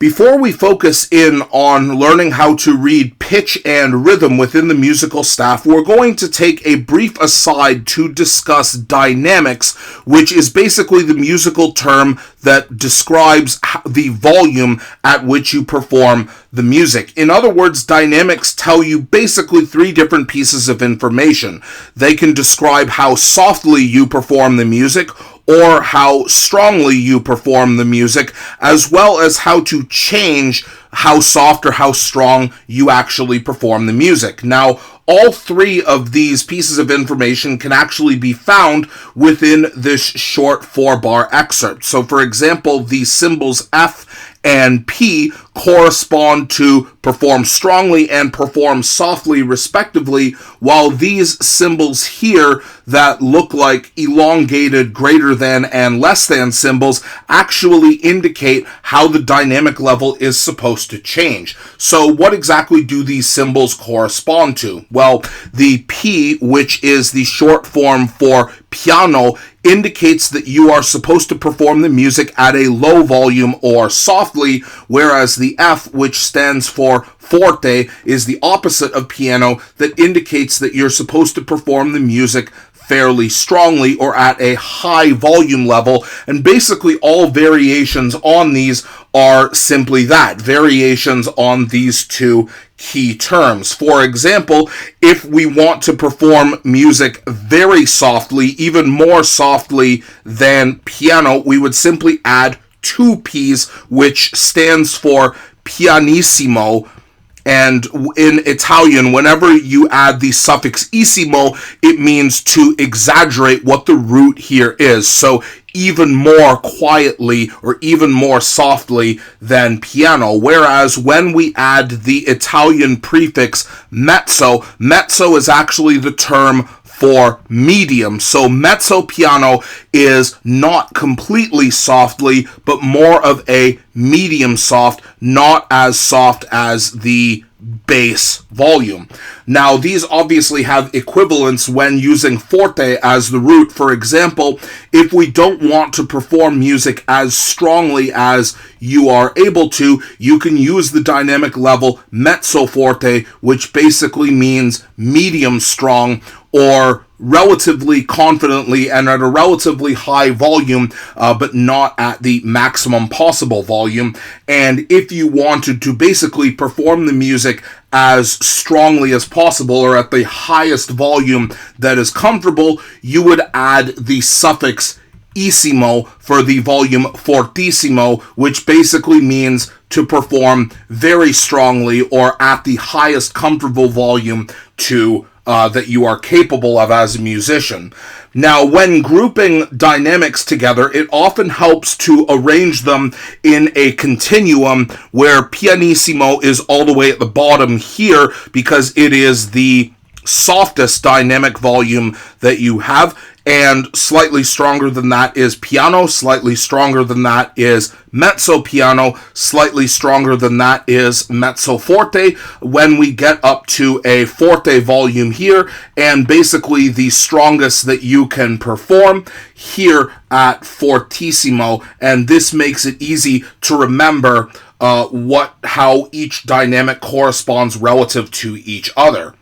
Before we focus in on learning how to read pitch and rhythm within the musical staff, we're going to take a brief aside to discuss dynamics, which is basically the musical term that describes the volume at which you perform the music. In other words, dynamics tell you basically three different pieces of information. They can describe how softly you perform the music, or how strongly you perform the music, as well as how to change how soft or how strong you actually perform the music. Now, all three of these pieces of information can actually be found within this short 4-bar excerpt. So, for example, the symbols F and P correspond to perform strongly and perform softly, respectively, while these symbols here that look like elongated greater than and less than symbols actually indicate how the dynamic level is supposed to change. So what exactly do these symbols correspond to? Well, the P, which is the short form for piano, indicates that you are supposed to perform the music at a low volume or softly, whereas the F, which stands for forte, is the opposite of piano, that indicates that you're supposed to perform the music fairly strongly or at a high volume level. And basically all variations on these are simply that, variations on these two key terms. For example, if we want to perform music very softly, even more softly than piano, we would simply add two P's, which stands for pianissimo. And in Italian, whenever you add the suffix issimo, it means to exaggerate what the root here is. So even more quietly or even more softly than piano. Whereas when we add the Italian prefix mezzo, mezzo is actually the term for medium. So mezzo piano is not completely softly, but more of a medium soft, not as soft as the bass volume. Now, these obviously have equivalents when using forte as the root. For example, if we don't want to perform music as strongly as you are able to, you can use the dynamic level mezzo forte, which basically means medium strong, or relatively confidently and at a relatively high volume, but not at the maximum possible volume. And if you wanted to basically perform the music as strongly as possible or at the highest volume that is comfortable, you would add the suffix issimo for the volume fortissimo, which basically means to perform very strongly or at the highest comfortable volume to that you are capable of as a musician. Now, when grouping dynamics together, it often helps to arrange them in a continuum where pianissimo is all the way at the bottom here because it is the softest dynamic volume that you have, and slightly stronger than that is piano, slightly stronger than that is mezzo piano, slightly stronger than that is mezzo forte. When we get up to a forte volume here, and basically the strongest that you can perform here at fortissimo, and this makes it easy to remember how each dynamic corresponds relative to each other.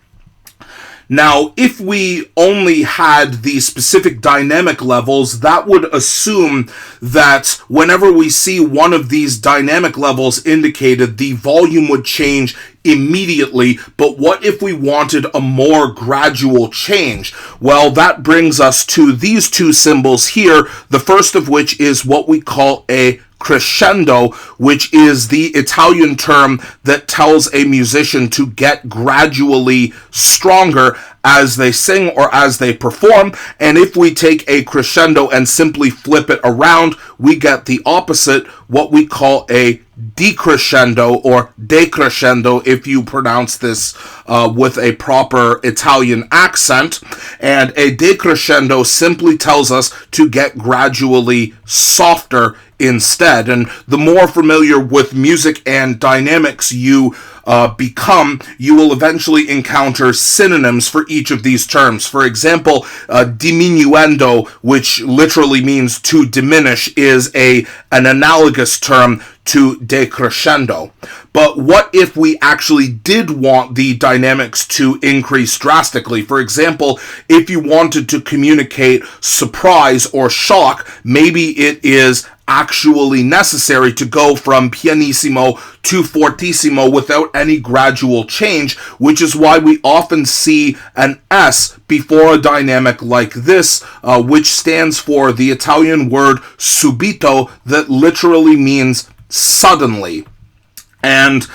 Now, if we only had the specific dynamic levels, that would assume that whenever we see one of these dynamic levels indicated, the volume would change immediately. But what if we wanted a more gradual change? Well, that brings us to these two symbols here, the first of which is what we call a crescendo, which is the Italian term that tells a musician to get gradually stronger as they sing or as they perform. And if we take a crescendo and simply flip it around, we get the opposite, what we call a decrescendo or decrescendo if you pronounce this with a proper Italian accent. And a decrescendo simply tells us to get gradually softer instead. And the more familiar with music and dynamics you become, you will eventually encounter synonyms for each of these terms. For example, diminuendo, which literally means to diminish, is an analogous term to decrescendo. But what if we actually did want the dynamics to increase drastically? For example, if you wanted to communicate surprise or shock, maybe it is actually necessary to go from pianissimo to fortissimo without any gradual change, which is why we often see an S before a dynamic like this, which stands for the Italian word subito, that literally means suddenly. And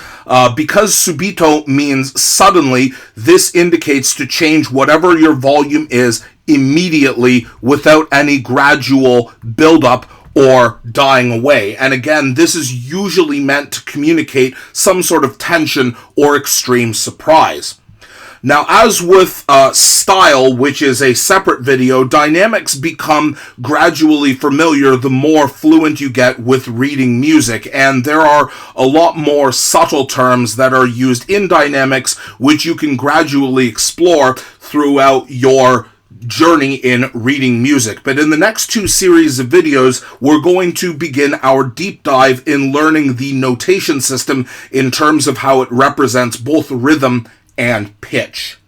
because subito means suddenly, this indicates to change whatever your volume is immediately without any gradual buildup or dying away. And again, this is usually meant to communicate some sort of tension or extreme surprise. Now, as with style, which is a separate video, dynamics become gradually familiar the more fluent you get with reading music, and there are a lot more subtle terms that are used in dynamics which you can gradually explore throughout your journey in reading music. But in the next two series of videos, we're going to begin our deep dive in learning the notation system in terms of how it represents both rhythm and pitch.